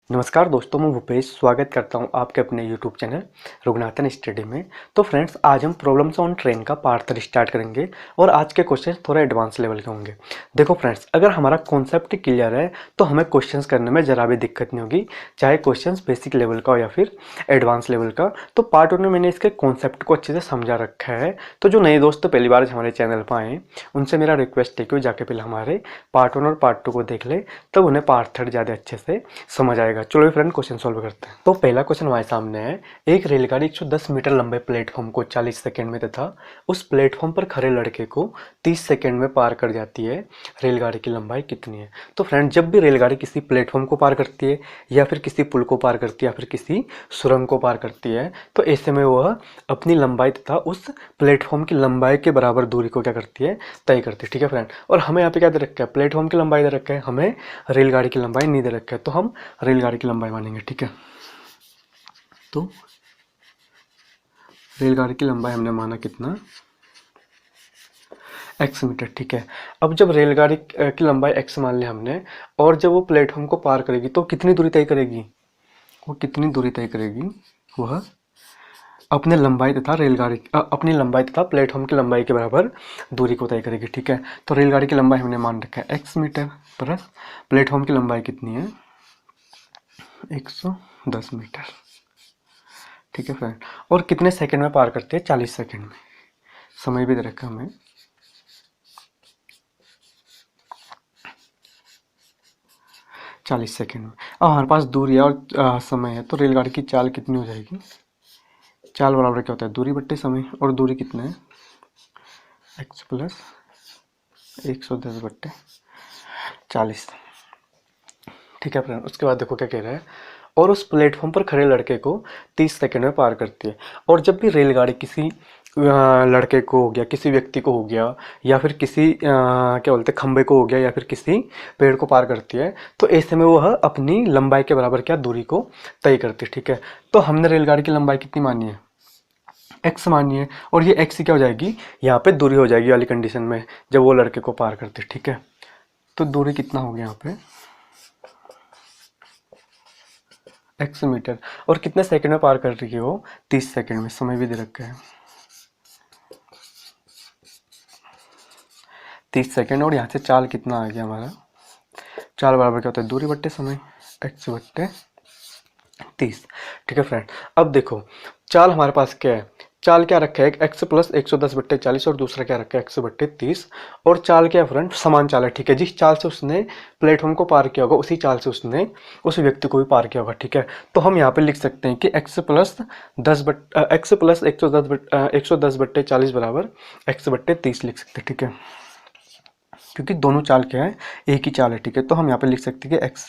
नमस्कार दोस्तों, मैं भूपेश स्वागत करता हूं आपके अपने यूट्यूब चैनल रघुनाथन स्टडी में। तो फ्रेंड्स, आज हम प्रॉब्लम्स ऑन ट्रेन का पार्ट 3 स्टार्ट करेंगे और आज के क्वेश्चन थोड़ा एडवांस लेवल के होंगे। देखो फ्रेंड्स, अगर हमारा कॉन्सेप्ट क्लियर है तो हमें क्वेश्चंस करने में ज़रा भी दिक्कत नहीं होगी, चाहे क्वेश्चंस बेसिक लेवल का हो या फिर एडवांस लेवल का। तो पार्ट 1 में मैंने इसके कॉन्सेप्ट को अच्छे से समझा रखा है। तो जो नए दोस्त पहली बार हमारे चैनल पर आए, उनसे मेरा रिक्वेस्ट है कि वो जाके पहले हमारे पार्ट 1 और पार्ट 2 को देख ले, तब उन्हें पार्ट 3 ज़्यादा अच्छे से समझ आएगा। चलो फ्रेंड, क्वेश्चन सॉल्व करते हैं। तो पहला क्वेश्चन हमारे सामने है। एक रेलगाड़ी 110 मीटर लंबे प्लेटफॉर्म को 40 सेकंड में तथा उस प्लेटफॉर्म पर खड़े लड़के को 30 सेकंड में पार कर जाती है। रेलगाड़ी की लंबाई कितनी है? तो फ्रेंड, जब भी रेलगाड़ी किसी प्लेटफॉर्म को पार करती है या फिर किसी पुल को पार करती है या फिर किसी सुरंग को पार करती है, तो ऐसे में वह अपनी लंबाई तथा उस प्लेटफॉर्म की लंबाई के बराबर दूरी को क्या करती है? तय करती है। ठीक है फ्रेंड, और हमें यहाँ पे क्या दे रखा है? प्लेटफॉर्म की लंबाई दे रखा है, हमें रेलगाड़ी की लंबाई नहीं दे रखा है, तो हम रेलगाड़ी की लंबाई मानेंगे। ठीक है, तो रेलगाड़ी की लंबाई हमने माना कितना? x metre. ठीक है, अब जब रेलगाड़ी की लंबाई x मान ली हमने, और जब वो प्लेटफॉर्म को पार करेगी तो कितनी दूरी तय करेगी? वो कितनी दूरी तय करेगी? वह अपने लंबाई तथा अपनी लंबाई तथा प्लेटफॉर्म की लंबाई के बराबर दूरी को तय करेगी। ठीक है, तो रेलगाड़ी की लंबाई हमने मान रखा है x मीटर प्लस प्लेटफॉर्म की लंबाई कितनी है? 110 मीटर। ठीक है फ्रेंड, और कितने सेकंड में पार करते हैं? 40 सेकंड में। समय भी दे रखा है हमें 40 सेकंड में। अब हमारे पास दूरी है और समय है, तो रेलगाड़ी की चाल कितनी हो जाएगी? चाल बराबर क्या होता है? दूरी बट्टे समय, और दूरी कितना है? x प्लस 110 बट्टे 40। ठीक है फ्रेंड, उसके बाद देखो क्या कह रहा है। और उस प्लेटफॉर्म पर खड़े लड़के को 30 सेकंड में पार करती है। और जब भी रेलगाड़ी किसी लड़के को हो गया, किसी व्यक्ति को हो गया, या फिर किसी क्या बोलते हैं, खंबे को हो गया, या फिर किसी पेड़ को पार करती है, तो ऐसे में वह अपनी लंबाई के बराबर क्या दूरी को तय करती है। ठीक है, तो हमने रेलगाड़ी की लंबाई कितनी मानी है? एक्स मानी है, और ये एक्स क्या हो जाएगी? यहाँ पे दूरी हो जाएगी वाली कंडीशन में, जब वो लड़के को पार करती है। ठीक है, तो दूरी कितना हो गया यहाँ पे? X metre. और कितने सेकंड में पार कर रही है वो? 30 सेकंड में। समय भी दे रखा है 30 सेकंड। और यहाँ से चाल कितना आ गया हमारा? चाल बराबर क्या होता है? दूरी बट्टे समय, एक्स बट्टे 30। ठीक है फ्रेंड, अब देखो चाल हमारे पास क्या है? चाल क्या रखा है? एक्स प्लस 110 बट्टे 40, और दूसरा क्या रखा है? एक्स बट्टे 30। और चाल क्या है फ्रेंड? समान चाल है। ठीक है, जिस चाल से उसने प्लेटफॉर्म को पार किया होगा, उसी चाल से उसने उस व्यक्ति को भी पार किया होगा। ठीक है, तो हम यहाँ पे लिख सकते हैं कि एक्स प्लस 110 बट्टे 40 बराबर एक्स बट्टे 30 लिख सकते हैं। ठीक है, क्योंकि दोनों चाल क्या है? एक ही चाल है। ठीक है, तो हम यहाँ पे लिख सकते हैं कि एक्स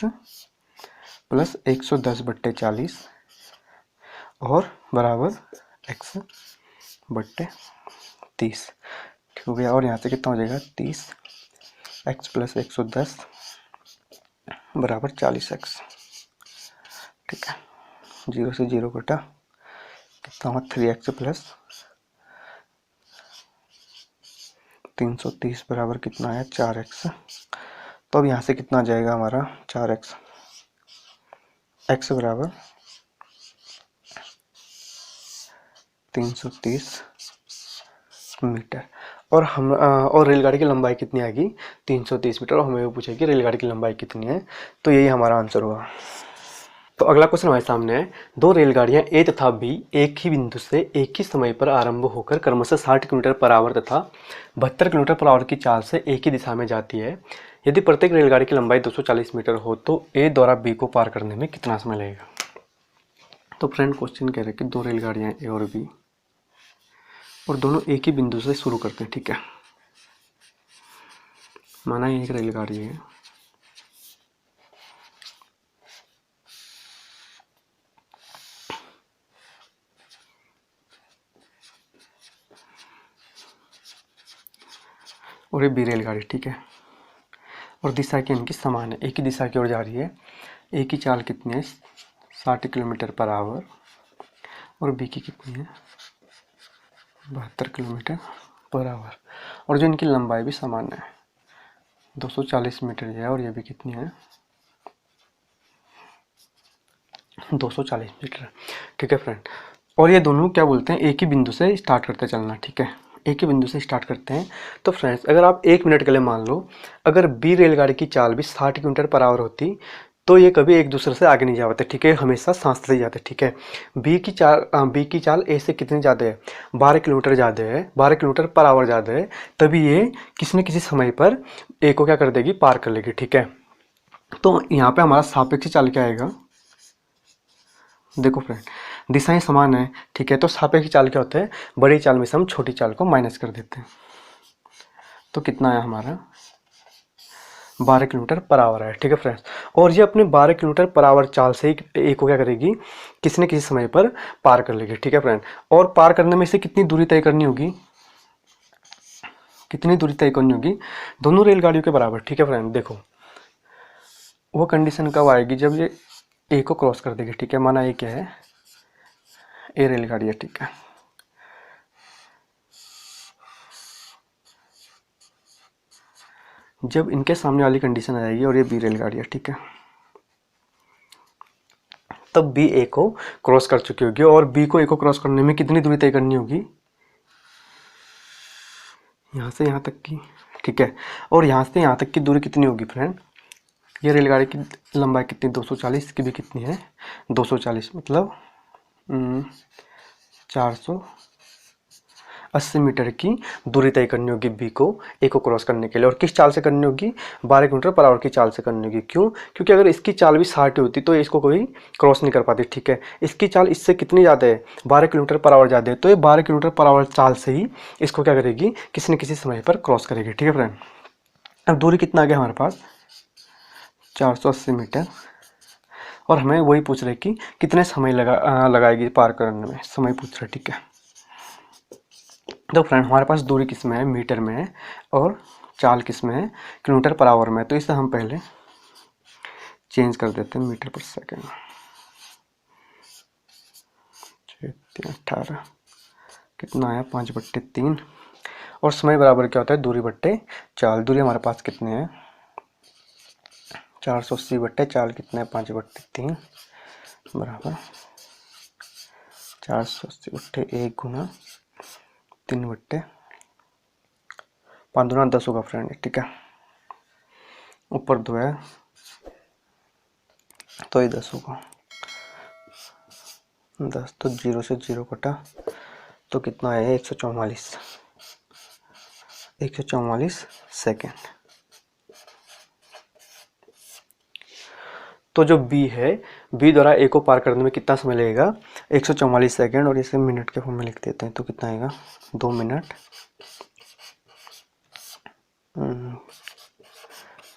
प्लस 110 बट्टे 40 और बराबर एक्स बट्टे 30। ठीक हो गया, और यहाँ से कितना हो जाएगा? 30 एक्स प्लस 110 बराबर 40 एक्स। ठीक है, 0 से 0 कटा, कितना हुआ? 3x प्लस 330 बराबर कितना आया? 4x। तो अब यहाँ से कितना आ जाएगा हमारा? 4x। x बराबर 330 मीटर। और रेलगाड़ी की लंबाई कितनी आएगी? 330 मीटर। और हमें वो पूछा कि रेलगाड़ी की लंबाई कितनी है, तो यही हमारा आंसर हुआ। तो अगला क्वेश्चन हमारे सामने है। दो रेलगाड़ियां ए तथा बी एक ही बिंदु से एक ही समय पर आरंभ होकर क्रमशः 60 किलोमीटर पर आवर तथा 72 किलोमीटर पर आवर की चाल से एक ही दिशा में जाती है। यदि प्रत्येक रेलगाड़ी की लंबाई 240 मीटर हो तो ए द्वारा बी को पार करने में कितना समय लगेगा? तो फ्रेंड, क्वेश्चन कह रहे हैं कि दो रेलगाड़ियां ए और बी, और दोनों एक ही बिंदु से शुरू करते हैं। ठीक है, माना ये एक रेलगाड़ी है, और ये बी रेलगाड़ी। ठीक है, और दिशा की इनकी समान है, एक ही दिशा की ओर जा रही है। एक ही चाल कितनी है? 60 किलोमीटर पर आवर। और बी की कितनी है? 72 किलोमीटर पर आवर। और जो इनकी लंबाई भी समान है, 240 मीटर है, और ये भी कितनी है? 240 मीटर, ठीक है फ्रेंड। और ये दोनों क्या बोलते हैं, एक ही बिंदु से स्टार्ट करते चलना, ठीक है, एक ही बिंदु से स्टार्ट करते हैं। तो फ्रेंड्स अगर आप 1 मिनट के लिए मान लो, अगर बी रेलगाड़ी की चाल भी 60 किलोमीटर पर आवर होती तो ये कभी एक दूसरे से आगे नहीं जा पाते, ठीक है, हमेशा साथ से जाते, ठीक है। बी की चाल ए से कितनी ज़्यादा है, 12 किलोमीटर ज़्यादा है, 12 किलोमीटर पर आवर ज़्यादा है, तभी ये किसी न किसी समय पर ए को क्या कर देगी, पार कर लेगी, ठीक है। तो यहाँ पे हमारा सापेक्ष चाल क्या आएगा, देखो फ्रेंड दिशाएं समान है, ठीक है, तो सापेक्ष चाल क्या होता है, बड़ी चाल में से हम छोटी चाल को माइनस कर देते हैं। तो कितना आया हमारा, 12 किलोमीटर पर आवर है, ठीक है फ्रेंड्स। और ये अपने 12 किलोमीटर पर आवर चाल से ही एक को क्या करेगी, किसी न किसी समय पर पार कर लेगी, ठीक है फ्रेंड। और पार करने में से कितनी दूरी तय करनी होगी, कितनी दूरी तय करनी होगी, दोनों रेलगाड़ियों के बराबर, ठीक है फ्रेंड। देखो वो कंडीशन कब आएगी, जब ये ए को क्रॉस कर देगी, ठीक है, माना ये क्या है, ए रेलगाड़ी है, ठीक है। जब इनके सामने वाली कंडीशन आ जाएगी और ये बी रेलगाड़ी है, ठीक है, तब बी ए को क्रॉस कर चुकी होगी। और बी को ए को क्रॉस करने में कितनी दूरी तय करनी होगी, यहाँ से यहाँ तक की, ठीक है। और यहाँ से यहाँ तक की दूरी कितनी होगी फ्रेंड, ये रेलगाड़ी की लंबाई कितनी, 240, की भी कितनी है 240, मतलब 480 मीटर की दूरी तय करनी होगी बी को ए को क्रॉस करने के लिए। और किस चाल से करनी होगी, 12 किलोमीटर पर आवर की चाल से करनी होगी। क्यों, क्योंकि अगर इसकी चाल भी 60 होती तो इसको कोई क्रॉस नहीं कर पाती, ठीक है। इसकी चाल इससे कितनी ज़्यादा है, 12 किलोमीटर पर आवर ज़्यादा है, तो ये 12 किलोमीटर पर आवर चाल से ही इसको क्या करेगी, किसी न किसी समय पर क्रॉस करेगी, ठीक है फ्रेंड। अब दूरी कितना आ गया हमारे पास, 480 मीटर। और हमें वही पूछ रहे कि कितने समय लगाएगी पार करने में, समय पूछ रहे, ठीक है। तो फ्रेंड हमारे पास दूरी किस में है, मीटर में है, और चाल किस में है, किलोमीटर पर आवर में। तो इसे हम पहले चेंज कर देते हैं मीटर पर सेकेंड, 18 कितना आया, 5/3। और समय बराबर क्या होता है, दूरी बट्टे चाल। दूरी हमारे पास कितनी है, 480/4 कितना है, 5/3 बराबर 480/1 गुना 3/5 दूना 10 होगा फ्रेंड, ठीक है। ऊपर 2 है तो ये 10 होगा, 10 तो 0 से 0 कटा, तो कितना है 144 सेकेंड। तो जो बी है, बी द्वारा ए को पार करने में कितना समय लगेगा, 144 सेकेंड। और इसे मिनट के फॉर्म में लिख देते हैं, तो कितना आएगा, 2 मिनट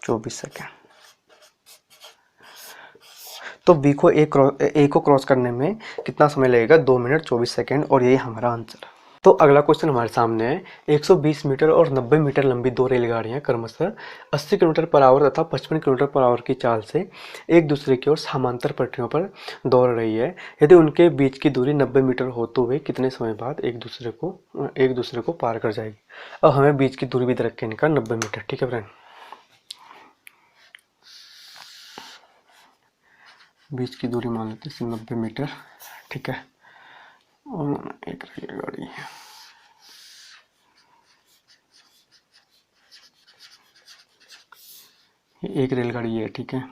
24 सेकेंड। तो बी को ए को क्रॉस करने में कितना समय लगेगा, 2 मिनट 24 सेकेंड। और यही हमारा आंसर। तो अगला क्वेश्चन हमारे सामने है, 120 मीटर और 90 मीटर लंबी दो रेलगाड़ियां क्रमशः 80 किलोमीटर पर आवर तथा 55 किलोमीटर पर आवर की चाल से एक दूसरे की ओर समांतर पटरियों पर दौड़ रही है। यदि उनके बीच की दूरी 90 मीटर हो तो वे कितने समय बाद एक दूसरे को पार कर जाएगी। अब हमें बीच की दूरी भी दे रखे इनका 90 मीटर, ठीक है फ्रेंड। बीच की दूरी मान लेते हैं 90 मीटर, ठीक है। और एक रेलगाड़ी है, एक रेलगाड़ी है, ठीक है।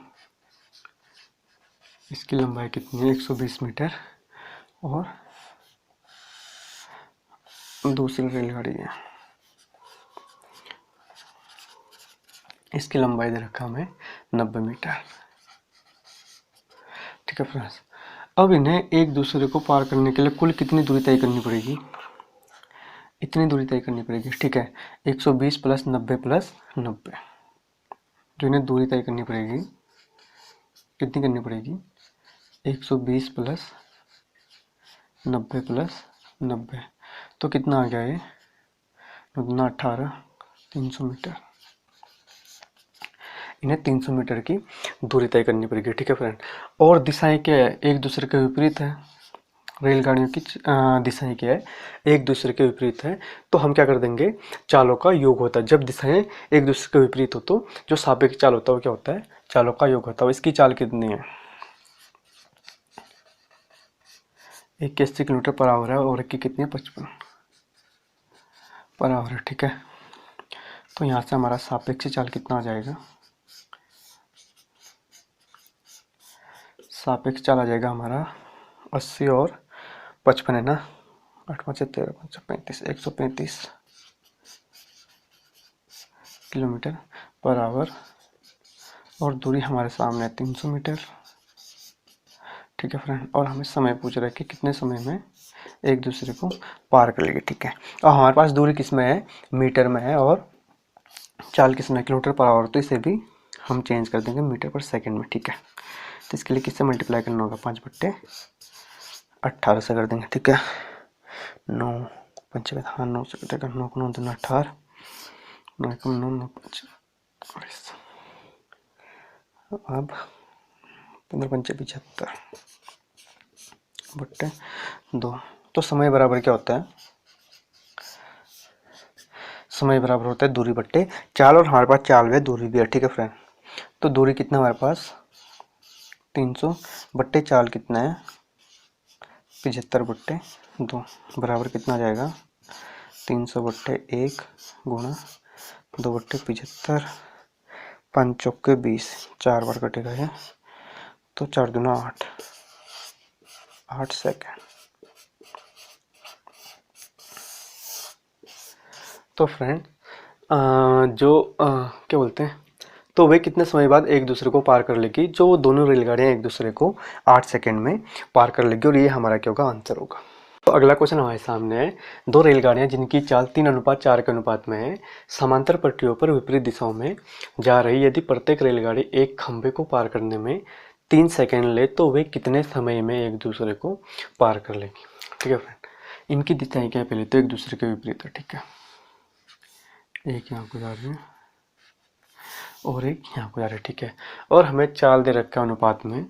इसकी लंबाई कितनी है, 120 मीटर। और दूसरी रेलगाड़ी है, इसकी लंबाई दे रखा हमें 90 मीटर, ठीक है फ्रेंड्स। अब इन्हें एक दूसरे को पार करने के लिए कुल कितनी दूरी तय करनी पड़ेगी, इतनी दूरी तय करनी पड़ेगी, ठीक है। 120 + 90 + 90, जो इन्हें दूरी तय करनी पड़ेगी, कितनी करनी पड़ेगी, 120 + 90 + 90, तो कितना आ गया ये, 18 300 मीटर। इन्हें 300 मीटर की दूरी तय करनी पड़ेगी, ठीक है फ्रेंड। और दिशाएं क्या है, एक दूसरे के विपरीत है। रेलगाड़ियों की दिशाएं क्या है, एक दूसरे के विपरीत है। तो हम क्या कर देंगे, चालों का योग होता है। जब दिशाएं एक दूसरे के विपरीत हो तो जो सापेक्ष चाल होता है वो क्या होता है, चालों का योग होता है। इसकी चाल कितनी है, एक की 80 किलोमीटर पर आवर है और एक की कितनी है 55 पर आवर है। ठीक है, तो यहाँ से हमारा सापेक्ष चाल कितना आ जाएगा, सापेक्ष चाल आ जाएगा हमारा 80 और 55 है ना, 8 5 13 5 35 135 किलोमीटर पर आवर और दूरी हमारे सामने है 300 मीटर। ठीक है फ्रेंड, और हमें समय पूछ रहा है कि कितने समय में एक दूसरे को पार कर लेंगे। ठीक है, और हमारे पास दूरी किस में है, मीटर में है, और चाल किस में, किलोमीटर पर आवर, तो इसे भी हम चेंज कर देंगे मीटर पर सेकंड में। ठीक है, तो इसके लिए किससे मल्टीप्लाई करना होगा, 5/18 से कर देंगे। ठीक है, 9 पंचे हाँ 9 से कटेगा, 9 को 9 दूना 18, 9 1 9 9 5 22, अब 15 पंचे 75 बट्टे 2। तो समय बराबर क्या होता है, समय बराबर होता है दूरी बट्टे चाल, और हमारे पास चाल भी है दूरी भी है। ठीक है फ्रेंड, तो दूरी कितना हमारे पास 300 बट्टे चाल कितना है 75/2 बराबर कितना आ जाएगा 300/1 गुणा 2/75, 5 चौके 20, 4 बार कटेगा है, तो 4 दूना 8 सेकेंड। तो फ्रेंड क्या बोलते हैं, तो वे कितने समय बाद एक दूसरे को पार कर लेगी, जो वो दोनों रेलगाड़ियाँ एक दूसरे को 8 सेकेंड में पार कर लेगी, और ये हमारा क्या होगा, आंसर होगा। तो अगला क्वेश्चन हमारे सामने है, दो रेलगाड़ियाँ जिनकी चाल 3:4 के अनुपात में है, समांतर पटरियों पर विपरीत दिशाओं में जा रही, यदि प्रत्येक रेलगाड़ी एक खंभे को पार करने में 3 सेकेंड ले तो वे कितने समय में एक दूसरे को पार कर लेगी। ठीक है फ्रेंड, इनकी दिशाएं क्या है, पहले तो एक दूसरे के विपरीत है। ठीक है, एक यहाँ को जा रही है और एक यहाँ को जा रही है। ठीक है, और हमें चाल दे रखा है अनुपात में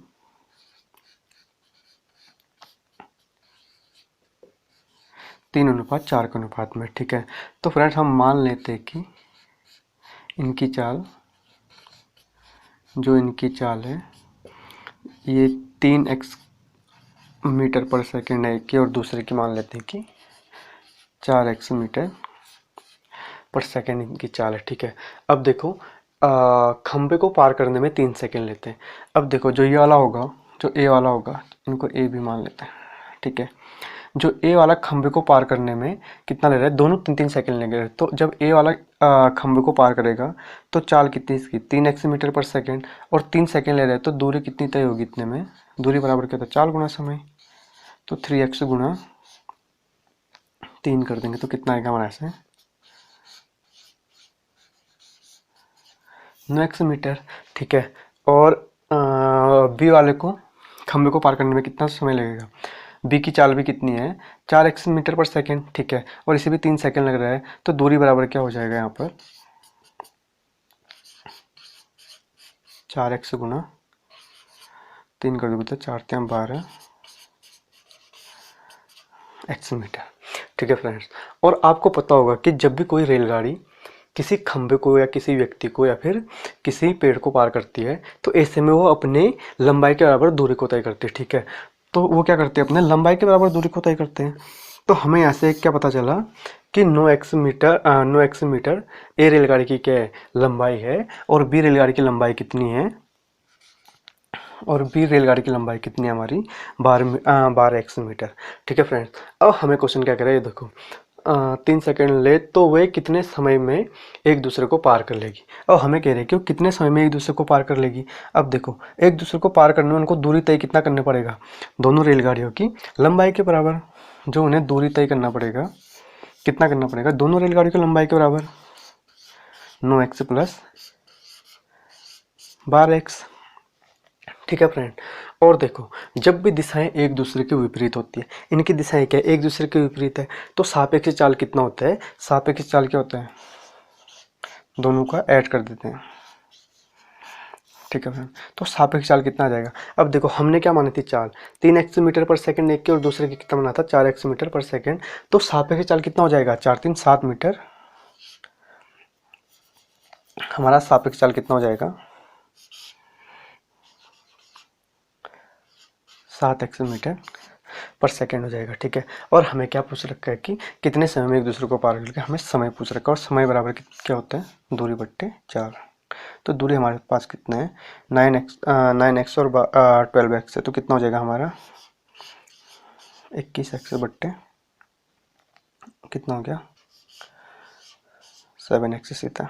3:4 के अनुपात में। ठीक है, तो फ्रेंड्स हम मान लेते हैं कि इनकी चाल, जो इनकी चाल है ये 3x मीटर पर सेकेंड है एक की, और दूसरे की मान लेते हैं कि 4x मीटर पर सेकेंड इनकी चाल है। ठीक है, अब देखो खंबे को पार करने में 3 सेकेंड लेते हैं। अब देखो जो ये वाला होगा, जो ए वाला होगा, इनको ए भी मान लेते हैं। ठीक है, जो ए वाला खंबे को पार करने में कितना ले रहा है, दोनों 3-3 सेकेंड लेंगे। तो जब ए वाला खंबे को पार करेगा तो चाल कितनी इसकी 3x मीटर पर सेकेंड, और 3 सेकेंड ले रहे हैं, तो दूरी कितनी तय होगी, इतने में दूरी बराबर क्या था, चाल गुना समय, तो 3x गुना 3 कर देंगे, तो कितना आएगा हमारा ऐसे 9x मीटर। ठीक है, और बी वाले को खंबे को पार करने में कितना समय लगेगा, बी की चाल भी कितनी है 4x मीटर पर सेकेंड। ठीक है, और इसे भी 3 सेकेंड लग रहा है, तो दूरी बराबर क्या हो जाएगा यहाँ पर 4x गुना 3 कर दोगे तो 4 12 x मीटर। ठीक है फ्रेंड्स, और आपको पता होगा कि जब भी कोई रेलगाड़ी किसी खंबे को या किसी व्यक्ति को या फिर किसी पेड़ को पार करती है, तो ऐसे में वो अपने लंबाई के बराबर दूरी को तय करती है। ठीक है, तो वो क्या करते हैं, अपने लंबाई के बराबर दूरी को तय करते हैं। तो हमें यहाँ से क्या पता चला कि 9x मीटर ए रेलगाड़ी की क्या है, लंबाई है, और बी रेलगाड़ी की लंबाई कितनी है, और बी रेलगाड़ी की लंबाई कितनी है हमारी 12x मीटर। ठीक है फ्रेंड्स, अब हमें क्वेश्चन क्या कह रहा है, ये देखो 3 सेकेंड ले तो वे कितने समय में एक दूसरे को पार कर लेगी। अब हमें कह रहे हैं कि वो कितने समय में एक दूसरे को पार कर लेगी। अब देखो एक दूसरे को पार करने में उनको दूरी तय कितना करना पड़ेगा, दोनों रेलगाड़ियों की लंबाई के बराबर, जो उन्हें दूरी तय करना पड़ेगा, कितना करना पड़ेगा, दोनों रेलगाड़ियों की लंबाई के बराबर 9x प्लस 12x। ठीक है फ्रेंड, और देखो जब भी दिशाएं एक दूसरे के विपरीत होती है, इनकी दिशाएं क्या है, एक दूसरे के विपरीत है, तो सापेक्ष चाल कितना होता है, सापेक्ष चाल क्या होता है, दोनों का ऐड कर देते हैं। ठीक है फ्रेंड, तो सापेक्ष चाल कितना आ जाएगा, अब देखो हमने क्या मानी थी चाल 3x मीटर पर सेकंड एक की, और दूसरे की कितना बना था 4x मीटर पर सेकंड, तो सापेक्ष चाल कितना हो जाएगा 4 3 7 मीटर, हमारा सापेक्ष चाल कितना हो जाएगा 7x मीटर पर सेकेंड हो जाएगा, ठीक है। और हमें क्या पूछ रखा है कि कितने समय में एक दूसरे को पार करके, हमें समय पूछ रखा है। और समय बराबर क्या होता है, दूरी बट्टे 4। तो दूरी हमारे पास कितना है, 9x और 12x है, तो कितना हो जाएगा हमारा 21x बट्टे कितना हो गया 7x सीधा।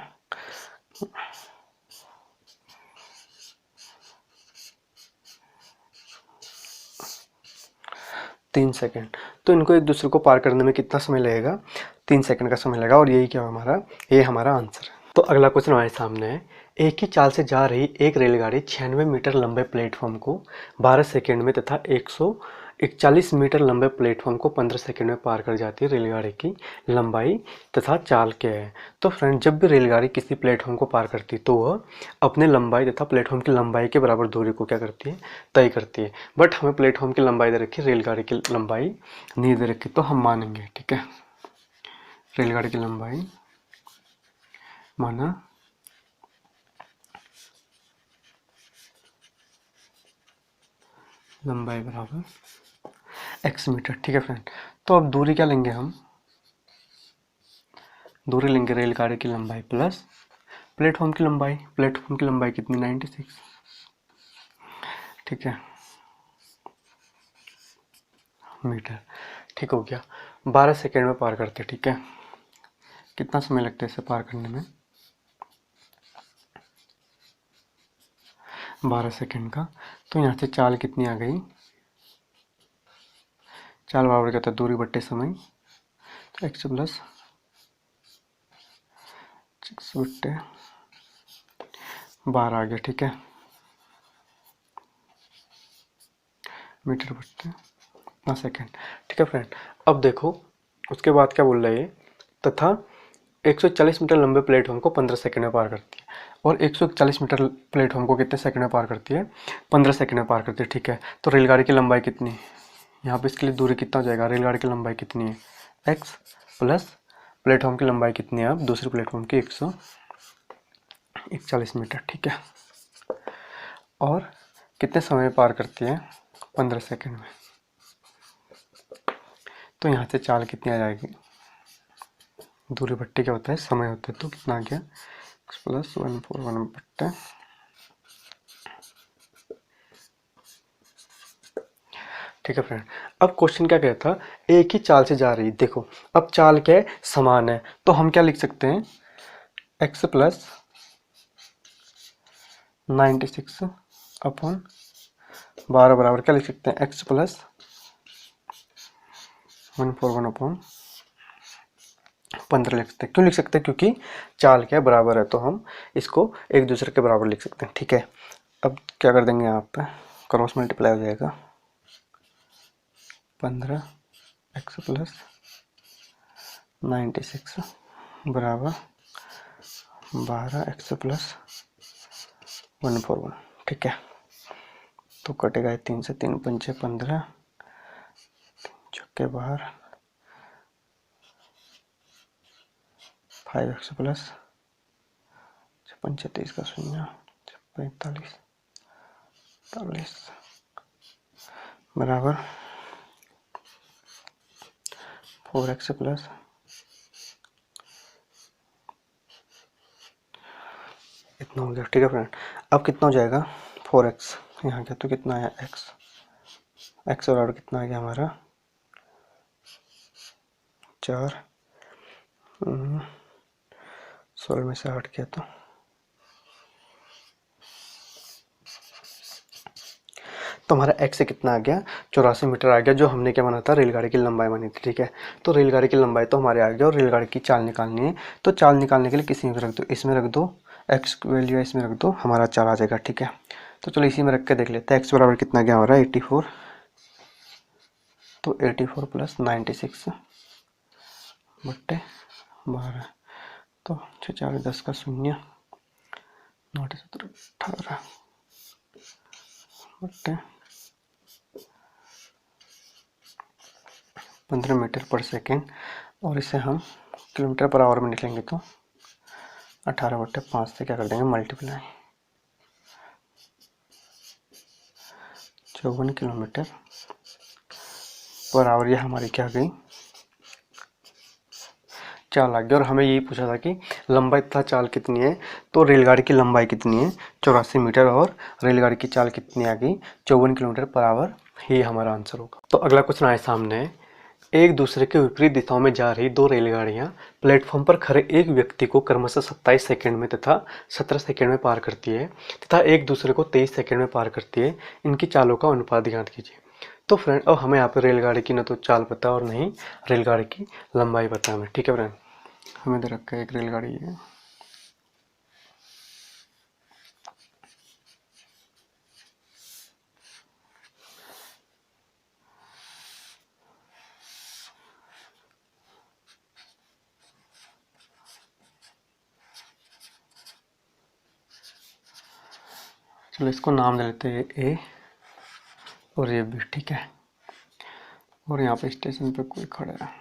3 सेकेंड। तो इनको एक दूसरे को पार करने में कितना समय लगेगा, 3 सेकेंड का समय लगेगा। और यही क्या हमारा, ये हमारा आंसर है। तो अगला क्वेश्चन हमारे सामने है, एक ही चाल से जा रही एक रेलगाड़ी 96 मीटर लंबे प्लेटफॉर्म को 12 सेकेंड में तथा 141 मीटर लंबे प्लेटफॉर्म को 15 सेकेंड में पार कर जाती है। रेलगाड़ी की लंबाई तथा चाल क्या है। तो फ्रेंड, जब भी रेलगाड़ी किसी प्लेटफॉर्म को पार करती है तो वह अपने लंबाई तथा प्लेटफॉर्म की लंबाई के बराबर दूरी को क्या करती है, तय करती है। बट हमें प्लेटफॉर्म की लंबाई दे रखी है, रेलगाड़ी की लंबाई नहीं दे रखी, तो हम मानेंगे, ठीक है। रेलगाड़ी की लंबाई माना लंबाई बराबर x मीटर, ठीक है फ्रेंड। तो अब दूरी क्या लेंगे हम, दूरी लेंगे रेलगाड़ी की लंबाई प्लस प्लेटफॉर्म की लंबाई। प्लेटफॉर्म की लंबाई कितनी, 96, ठीक है, मीटर। ठीक हो गया। 12 सेकेंड में पार करते, ठीक है। कितना समय लगता है इसे पार करने में, 12 सेकेंड का। तो यहाँ से चाल कितनी आ गई, चाल बराबर क्या होता है, दूरी बट्टे समय। तो x प्लस 6 बट्टे 12 आ गया, ठीक है, मीटर बट्टे ना सेकेंड, ठीक है फ्रेंड। अब देखो उसके बाद क्या बोल रहा है ये, तथा 140 मीटर लंबे प्लेटफॉर्म को 15 सेकंड में पार करती है। और 140 मीटर प्लेटफॉर्म को कितने सेकंड में पार करती है, 15 सेकंड में पार करती है, ठीक है। तो रेलगाड़ी की लंबाई कितनी है, यहाँ पे इसके लिए दूरी कितना हो जाएगा, रेलगाड़ी की लंबाई कितनी है, x प्लस प्लेटफॉर्म की लंबाई कितनी है, अब दूसरे प्लेटफॉर्म की 141 मीटर, ठीक है। और कितने समय में पार करती है, 15 सेकंड में। तो यहाँ से चाल कितनी आ जाएगी, दूरी बट्टे क्या होता है, समय होता है, तो कितना आ गया x प्लस 141 बट्टे, ठीक है फ्रेंड। अब क्वेश्चन क्या कहता था, एक ही चाल से जा रही, देखो अब चाल क्या है, समान है, तो हम क्या लिख सकते हैं, x प्लस 96 अपॉन 12 बराबर क्या लिख सकते हैं, x प्लस 141 अपॉन 15 लिख सकते हैं। क्यों लिख सकते हैं, क्योंकि चाल क्या है, बराबर है, तो हम इसको एक दूसरे के बराबर लिख सकते हैं, ठीक है। अब क्या कर देंगे, यहाँ पे क्रॉस मल्टीप्लाई हो जाएगा, 15x प्लस 96 बराबर 12x प्लस 141, ठीक है। तो कटेगा 3 से, 3 पंचे 15, छक्के बाहर, 5x प्लस 35 का शून्य 45 40 बराबर 4x प्लस इतना हो गया, ठीक है फ्रेंड। अब कितना हो जाएगा, 4x, यहाँ क्या तो कितना आया x बराबर कितना आ गया हमारा 4, 16 में से 8 किया तो हमारा x से कितना आ गया, 84 मीटर आ गया, जो हमने क्या माना था, रेलगाड़ी की लंबाई मानी थी, ठीक है। तो रेलगाड़ी की लंबाई तो हमारे आ गया, और रेलगाड़ी की चाल निकालनी है, तो चाल निकालने के लिए किसी में रख दो, इसमें रख दो, x वैल्यू इसमें रख दो, हमारा चाल आ जाएगा, ठीक है। तो चलो इसी में रख के देख लेते हैं, x बराबर कितना गया हमारा 84, तो 84 प्लस 96 बट्टे 12, तो 6 4 10 का शून्य 9 17 18 बट्टे 15 मीटर पर सेकेंड। और इसे हम किलोमीटर पर आवर में निकलेंगे, तो 18/5 से क्या कर देंगे, मल्टीप्लाई, 54 किलोमीटर बराबर ये हमारी क्या गई, चाल आ गया। और हमें यही पूछा था कि लंबाई तथा चाल कितनी है, तो रेलगाड़ी की लंबाई कितनी है 84 मीटर, और रेलगाड़ी की चाल कितनी आ गई 54 किलोमीटर पर आवर। ये हमारा आंसर होगा। तो अगला क्वेश्चन आए सामने, एक दूसरे के विपरीत दिशाओं में जा रही दो रेलगाड़ियां प्लेटफॉर्म पर खड़े एक व्यक्ति को क्रमशः 27 सेकंड में तथा 17 सेकंड में पार करती है तथा एक दूसरे को 23 सेकंड में पार करती है। इनकी चालों का अनुपात ज्ञात कीजिए। तो फ्रेंड अब हमें यहाँ पे रेलगाड़ी की ना तो चाल पता और नहीं रेलगाड़ी की लंबाई पता है हमें। ठीक है फ्रेंड, हमें दे रखा है एक रेलगाड़ी है, चलो इसको नाम दे लेते हैं ए और ये बी। ठीक है, और यहाँ पे स्टेशन पे कोई खड़ा है।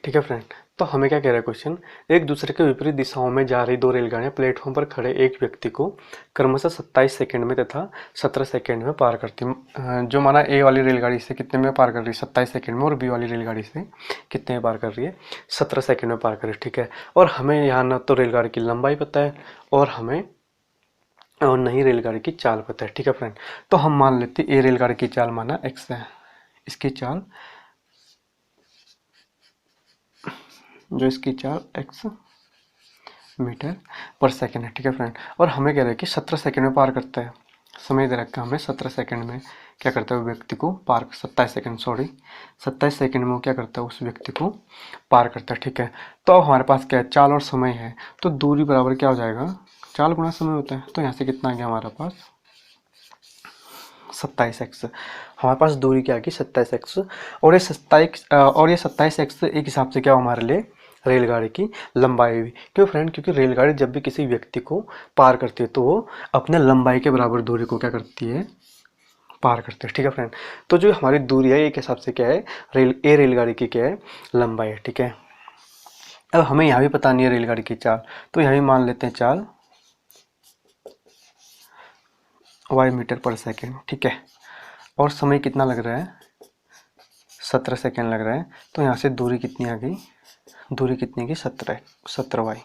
ठीक है फ्रेंड, तो हमें क्या कह रहा है क्वेश्चन, एक दूसरे के विपरीत दिशाओं में जा रही दो रेलगाड़ियां प्लेटफॉर्म पर खड़े एक व्यक्ति को क्रमशः 27 सेकंड में तथा 17 सेकंड में पार करती जो माना ए वाली रेलगाड़ी से कितने में पार कर रही है 27 सेकंड में, और बी वाली रेलगाड़ी से कितने में पार कर रही है 17 सेकंड में पार कर रही है। ठीक है, और हमें यहाँ ना तो रेलगाड़ी की लंबाई पता है और हमें और नहीं रेलगाड़ी की चाल पता है। ठीक है फ्रेंड, तो हम मान लेते ए रेलगाड़ी की चाल माना एक्स है, इसकी चाल जो इसकी चाल एक्स मीटर पर सेकंड है। ठीक है फ्रेंड, और हमें कह रहा है कि 17 सेकंड में पार करता है। समय दे रखा है हमें 17 सेकंड में क्या करता है वो व्यक्ति को पार, 27 सेकंड सॉरी 27 सेकंड में वो क्या करता है उस व्यक्ति को पार करता है। ठीक है, तो अब हमारे पास क्या है, चाल और समय है, तो दूरी बराबर क्या हो जाएगा, चाल गुणा समय होता है। तो यहाँ से कितना आ गया हमारे पास 27x, हमारे पास दूरी क्या आ गई 27x, और ये 27x एक हिसाब से क्या हो हमारे लिए रेलगाड़ी की लंबाई भी। क्यों फ्रेंड, क्योंकि रेलगाड़ी जब भी किसी व्यक्ति को पार करती है तो वो अपने लंबाई के बराबर दूरी को क्या करती है पार करते हैं। ठीक है फ्रेंड, तो जो हमारी दूरी है एक हिसाब से क्या है रेलगाड़ी की क्या है लंबाई है। ठीक है, अब हमें यहाँ भी पता नहीं है रेलगाड़ी की चाल, तो यहाँ भी मान लेते हैं चाल वाई मीटर पर सेकेंड। ठीक है, और समय कितना लग रहा है 17 सेकेंड लग रहा है, तो यहाँ से दूरी कितनी आ गई, दूरी कितनी की 17 वाई।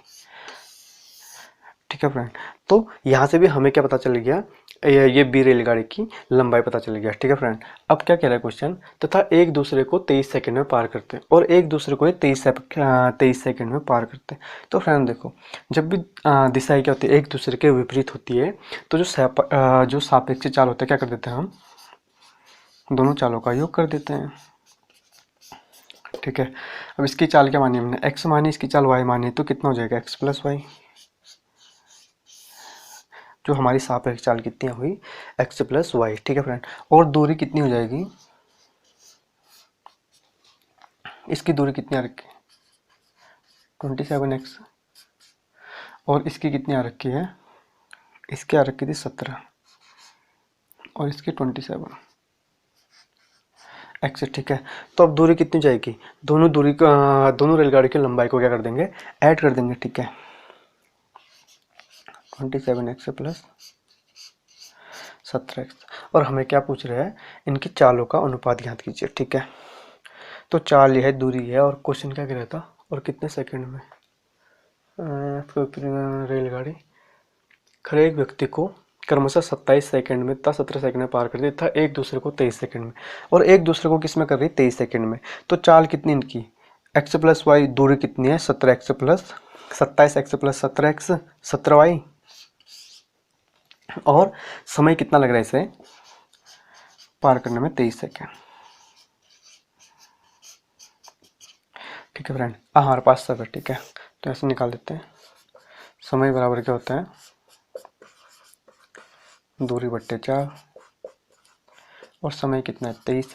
ठीक है फ्रेंड, तो यहाँ से भी हमें क्या पता चल गया, ये बी रेलगाड़ी की लंबाई पता चल गया। ठीक है फ्रेंड, अब क्या कह रहा है क्वेश्चन, तथा एक दूसरे को 23 सेकंड में पार करते हैं और एक दूसरे को 23 सेकंड में पार करते हैं। तो फ्रेंड देखो, जब भी दिशाएं क्या होती है एक दूसरे के विपरीत होती है, तो जो सापेक्ष चाल होता है क्या कर देते हैं हम दोनों चालों का योग कर देते हैं। ठीक है, अब इसकी चाल क्या मानी हमने x मानी, इसकी चाल y मानी, तो कितना हो जाएगा x प्लस वाई, जो हमारी सापेक्ष चाल कितनी हुई x प्लस वाई। ठीक है फ्रेंड, और दूरी कितनी हो जाएगी, इसकी दूरी कितनी आ रखी है 27x, और इसकी कितनी आ रखी है, इसकी आ रखी थी 17 और इसकी 27 एक्स। ठीक है, तो अब दूरी कितनी जाएगी, दोनों रेलगाड़ी की लंबाई को क्या कर देंगे ऐड कर देंगे। ठीक है, 27x प्लस 17x, और हमें क्या पूछ रहे हैं इनकी चालों का अनुपात ज्ञात कीजिए। ठीक है, तो चाल यह है, दूरी है, और क्वेश्चन क्या कह रहा था और कितने सेकंड में रेलगाड़ी खड़े एक व्यक्ति को क्रमशः 27 सेकंड में तथा 17 सेकंड में पार कर रही था एक दूसरे को 23 सेकंड में, और एक दूसरे को किस में कर रही 23 सेकंड में। तो चाल कितनी इनकी एक्स प्लस वाई, दूरी कितनी है 17x plus 27x plus 17x 17y, और समय कितना लग रहा है इसे पार करने में 23 सेकेंड। ठीक है फ्रेंड, हमारे पास सब है। ठीक है, तो ऐसे निकाल देते हैं, समय बराबर क्या होता है दूरी बट्टे 4, और समय कितना है 23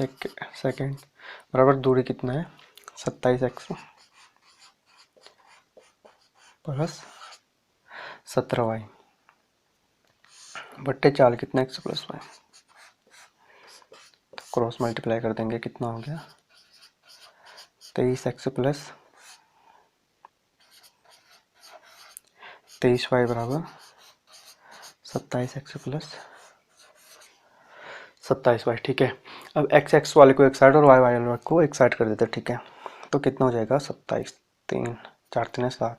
सेकेंड बराबर दूरी कितना है 27x प्लस 17y बट्टे 4 कितना x प्लस वाई, तो क्रॉस मल्टीप्लाई कर देंगे, कितना हो गया 23x प्लस 23y बराबर 27x प्लस 27y, ठीक है। अब एक्स एक्स वाले को एक साइड और वाई वाई वाले को एक साइड कर देते हैं, ठीक है। तो कितना हो जाएगा 27, 3 4 3 7,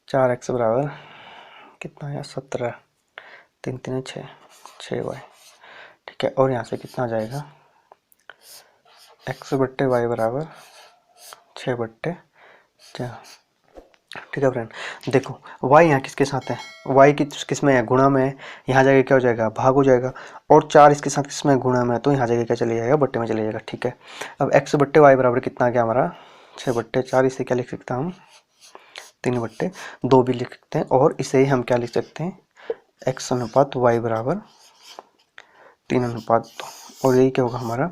4x बराबर कितना आया 17, 3 3 6, 6y, ठीक है। और यहाँ से कितना आ जाएगा x बट्टे वाई बराबर 6/4, ठीक है फ्रेंड। देखो y यहाँ किसके साथ है, y किस में है, गुणा में है, यहाँ जाके क्या हो जाएगा भाग हो जाएगा। और 4 इसके साथ किस में गुणा में है, तो यहाँ जाके क्या चले जाएगा बट्टे में चले जाएगा, ठीक है। अब x बट्टे वाई बराबर कितना आ गया हमारा 6/4, इसे क्या लिख सकते हैं हम 3/2 भी लिख सकते हैं। और इसे हम क्या लिख सकते हैं x अनुपात y बराबर 3/2। और यही क्या होगा हमारा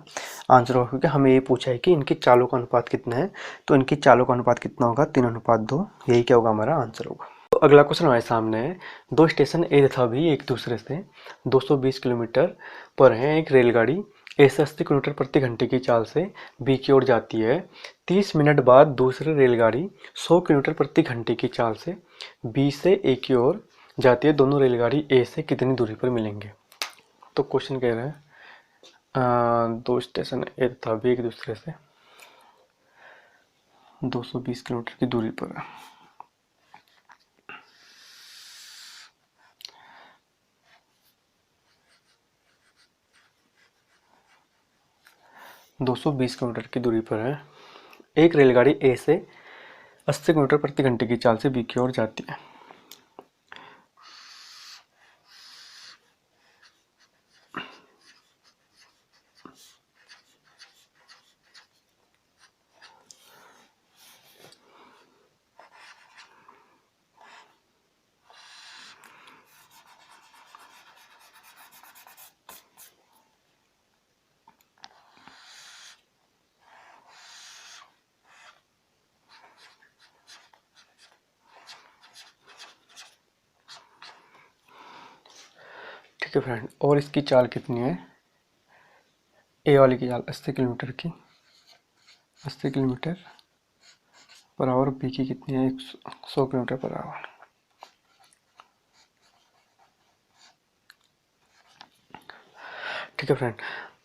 आंसर होगा, क्योंकि हमें ये पूछा है कि इनकी चालों का अनुपात कितना है, तो इनकी चालों का अनुपात कितना होगा 3/2। यही क्या होगा हमारा आंसर होगा। तो अगला क्वेश्चन हमारे सामने है, दो स्टेशन ए तथा बी एक दूसरे से 220 किलोमीटर पर है। एक रेलगाड़ी ए से 80 किलोमीटर प्रति घंटे की चाल से बी की ओर जाती है। 30 मिनट बाद दूसरी रेलगाड़ी 100 किलोमीटर प्रति घंटे की चाल से बी से ए की ओर जाती है। दोनों रेलगाड़ी ए से कितनी दूरी पर मिलेंगे। तो क्वेश्चन कह रहे हैं दो स्टेशन ए तथा बी एक दूसरे से 220 किलोमीटर की दूरी पर है। किलोमीटर की दूरी पर है। एक रेलगाड़ी ए से 80 किलोमीटर प्रति घंटे की चाल से बी की ओर जाती है। ठीक है फ्रेंड, और इसकी चाल कितनी है, ए वाली की चाल 80 किलोमीटर की, 80 किलोमीटर पर आवर। बी की कितनी है 100 किलोमीटर पर आवर। ठीक है फ्रेंड,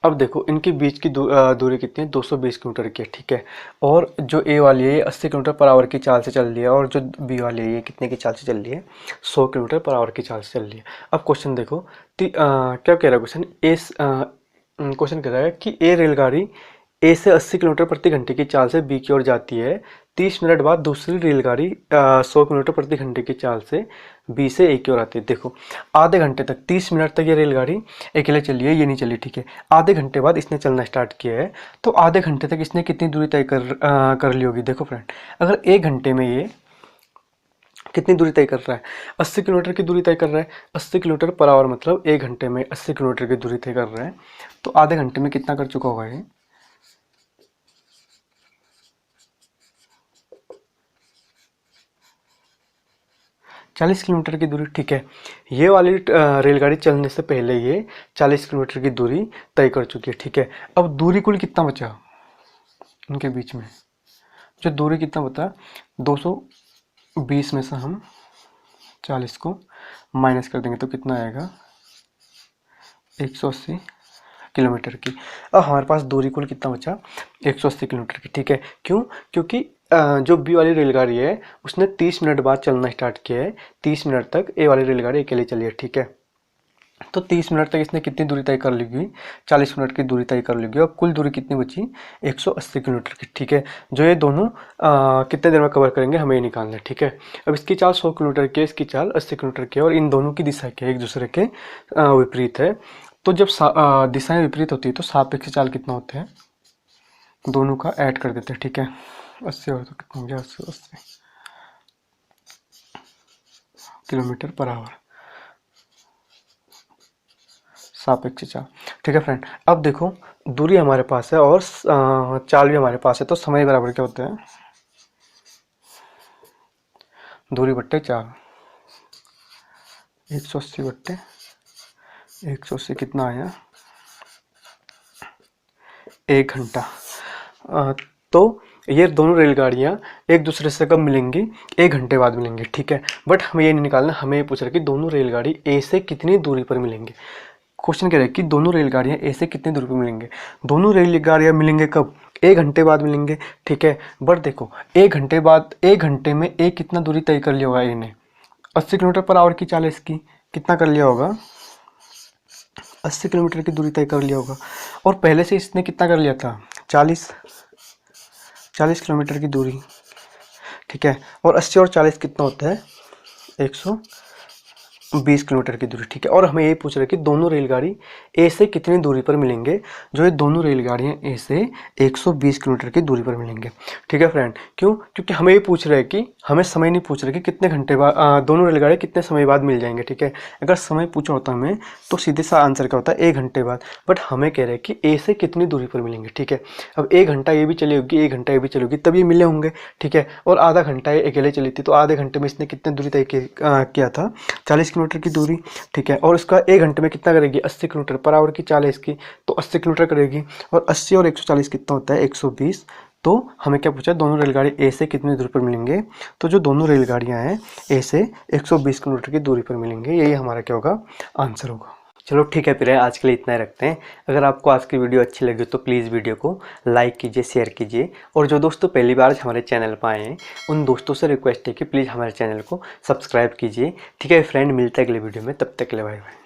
अब देखो इनके बीच की दूरी कितनी है 220 किलोमीटर की है, ठीक है। और जो ए वाली है ये 80 किलोमीटर पर आवर की चाल से चल रही है, और जो बी वाली है ये कितने की चाल से चल रही है 100 किलोमीटर पर आवर की चाल से चल रही है। अब क्वेश्चन देखो क्या कह रहा है क्वेश्चन, क्वेश्चन कह रहा है कि ए रेलगाड़ी ए से 80 किलोमीटर प्रति घंटे की चाल से बी की ओर जाती है। 30 मिनट बाद दूसरी रेलगाड़ी 100 किलोमीटर प्रति घंटे की चाल से बी से ए की ओर आती है। देखो आधे घंटे तक 30 मिनट तक ये रेलगाड़ी अकेले चली है, ये नहीं चली, ठीक है। आधे घंटे बाद इसने चलना स्टार्ट किया है, तो आधे घंटे तक इसने कितनी दूरी तय कर ली होगी। देखो फ्रेंड, अगर 1 घंटे में ये कितनी दूरी तय कर रहा है 80 किलोमीटर की दूरी तय कर रहा है। 80 किलोमीटर पर आवर मतलब 1 घंटे में 80 किलोमीटर की दूरी तय कर रहा है, तो आधे घंटे में कितना कर चुका होगा ये 40 किलोमीटर की दूरी, ठीक है। ये वाली रेलगाड़ी चलने से पहले ये 40 किलोमीटर की दूरी तय कर चुकी है, ठीक है। अब दूरी कुल कितना बचा उनके बीच में, जो दूरी कितना बता 220 में से हम 40 को माइनस कर देंगे तो कितना आएगा 180 किलोमीटर की। अब हमारे पास दूरी कुल कितना बचा 180 किलोमीटर की, ठीक है। क्यों, क्योंकि जो बी वाली रेलगाड़ी है उसने 30 मिनट बाद चलना स्टार्ट किया है, 30 मिनट तक ए वाली रेलगाड़ी अकेले चली है, ठीक है। तो 30 मिनट तक इसने कितनी दूरी तय कर ली होगी 40 मिनट की दूरी तय कर ली होगी। अब कुल दूरी कितनी बची 180 किलोमीटर की, ठीक है। जो ये दोनों कितने देर में कवर करेंगे हमें ये निकालना है, ठीक है। अब इसकी चाल 100 किलोमीटर की है, इसकी चाल 80 किलोमीटर की है, और इन दोनों की दिशा क्या है एक दूसरे के विपरीत है। तो जब दिशाएं विपरीत होती है तो सापेक्ष चाल कितना होता है, दोनों का ऐड कर देते हैं, ठीक है। 80 और तो कितना हो गया 80 किलोमीटर पर आवर सापेक्ष चाल, ठीक है फ्रेंड। अब देखो दूरी हमारे पास है और चाल भी हमारे पास है, तो समय बराबर क्या होता है दूरी बट्टे चाल। 180 बट्टे 180 कितना आया 1 घंटा। तो ये दोनों रेलगाड़ियाँ एक दूसरे से कब मिलेंगी 1 घंटे बाद मिलेंगी, ठीक है। बट हमें ये नहीं निकालना, हमें ये पूछ रहा है कि दोनों रेलगाड़ी ए से कितनी दूरी पर मिलेंगे। क्वेश्चन कह रहा है कि दोनों रेलगाड़ियां ए से कितनी दूरी पर मिलेंगे। दोनों रेलगाड़ियां मिलेंगे कब? 1 घंटे बाद मिलेंगे, ठीक है। बट देखो 1 घंटे बाद, 1 घंटे में ए कितना दूरी तय कर लिया होगा, ए ने 80 किलोमीटर पर आवर की चाल इसकी कितना कर लिया होगा, 80 किलोमीटर की दूरी तय कर लिया होगा। और पहले से इसने कितना कर लिया था, 40 किलोमीटर की दूरी, ठीक है। और 80 और 40 कितना होता है, 120 किलोमीटर की दूरी, ठीक है। और हमें ये पूछ रहा है कि दोनों रेलगाड़ी ए से कितनी दूरी पर मिलेंगे। जो ये दोनों रेलगाड़ियाँ ए से 120 किलोमीटर की दूरी पर मिलेंगे, ठीक है फ्रेंड। क्यों? क्योंकि हमें ये पूछ रहा है कि हमें समय नहीं पूछ रहा कि कितने घंटे बाद दोनों रेलगाड़ी कितने समय बाद मिल जाएंगे, ठीक है। अगर समय पूछा होता हमें तो सीधे सा आंसर क्या होता है, 1 घंटे बाद। बट हमें कह रहे हैं कि ए से कितनी दूरी पर मिलेंगे, ठीक है। अब 1 घंटा ये भी चली होगी, 1 घंटा ये भी चली होगी, तब ये मिले होंगे, ठीक है। और आधा घंटा ये अकेले चली थी, तो आधे घंटे में इसने कितनी दूरी तय किया था, 40 किलोमीटर की दूरी, ठीक है। और उसका 1 घंटे में कितना करेगी, 80 किलोमीटर पर आवर की चाल है इसकी, तो 80 किलोमीटर करेगी। और 80 और 140 कितना होता है, 120। तो हमें क्या पूछा, दोनों रेलगाड़ी ए से कितनी दूरी पर मिलेंगे। तो जो दोनों रेलगाड़ियां हैं ए से 120 किलोमीटर की दूरी पर मिलेंगे, यही हमारा क्या होगा, आंसर होगा। चलो ठीक है, फिर आज के लिए इतना ही रखते हैं। अगर आपको आज की वीडियो अच्छी लगी तो प्लीज़ वीडियो को लाइक कीजिए, शेयर कीजिए। और जो दोस्तों पहली बार हमारे चैनल पर आए हैं उन दोस्तों से रिक्वेस्ट है कि प्लीज़ हमारे चैनल को सब्सक्राइब कीजिए, ठीक है फ्रेंड। मिलता है अगले वीडियो में, तब तक के लिए बाय बाय।